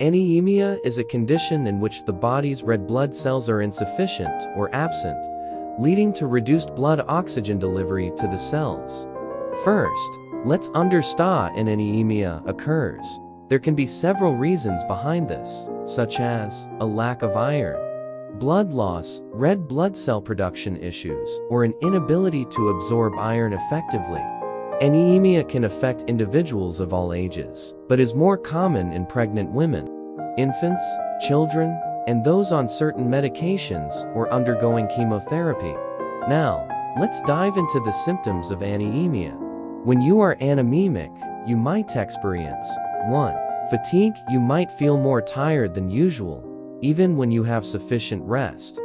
Anemia is a condition in which the body's red blood cells are insufficient or absent, leading to reduced blood oxygen delivery to the cells. First, let's understand an anemia occurs. There can be several reasons behind this, such as a lack of iron, blood loss, red blood cell production issues, or an inability to absorb iron effectively. Anemia can affect individuals of all ages, but is more common in pregnant women, infants, children, and those on certain medications or undergoing chemotherapy. Now, let's dive into the symptoms of anemia. When you are anemic, you might experience 1. Fatigue. You might feel more tired than usual, even when you have sufficient rest.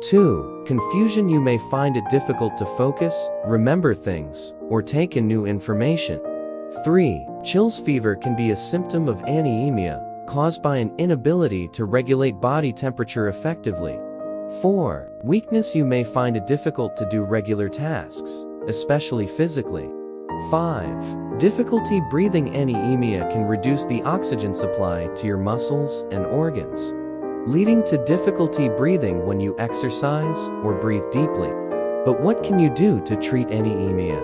2. Confusion. You may find it difficult to focus, remember things, or take in new information. 3. Chills. Fever can be a symptom of anemia, caused by an inability to regulate body temperature effectively. 4. Weakness. You may find it difficult to do regular tasks, especially physically. 5. Difficulty breathing. Anemia can reduce the oxygen supply to your muscles and organs, leading to difficulty breathing when you exercise or breathe deeply. But what can you do to treat anemia?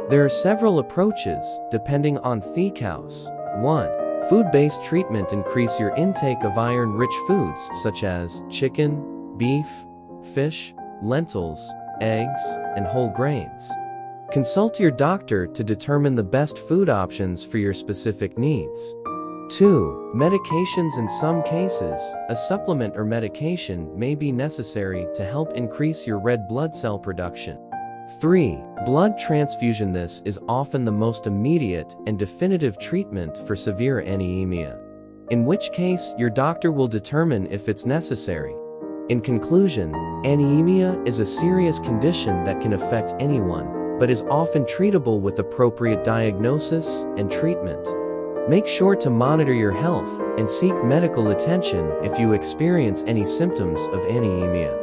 There are several approaches, depending on the cause. 1. Food-based treatment. Increase your intake of iron-rich foods such as chicken, beef, fish, lentils, eggs, and whole grains. Consult your doctor to determine the best food options for your specific needs. 2. Medications. In some cases, a supplement or medication may be necessary to help increase your red blood cell production. 3. Blood transfusion. This is often the most immediate and definitive treatment for severe anemia, in which case your doctor will determine if it's necessary. In conclusion, anemia is a serious condition that can affect anyone, but is often treatable with appropriate diagnosis and treatment. Make sure to monitor your health and seek medical attention if you experience any symptoms of anemia.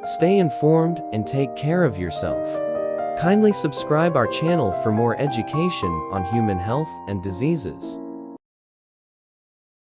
Stay informed and take care of yourself. Kindly subscribe our channel for more education on human health and diseases.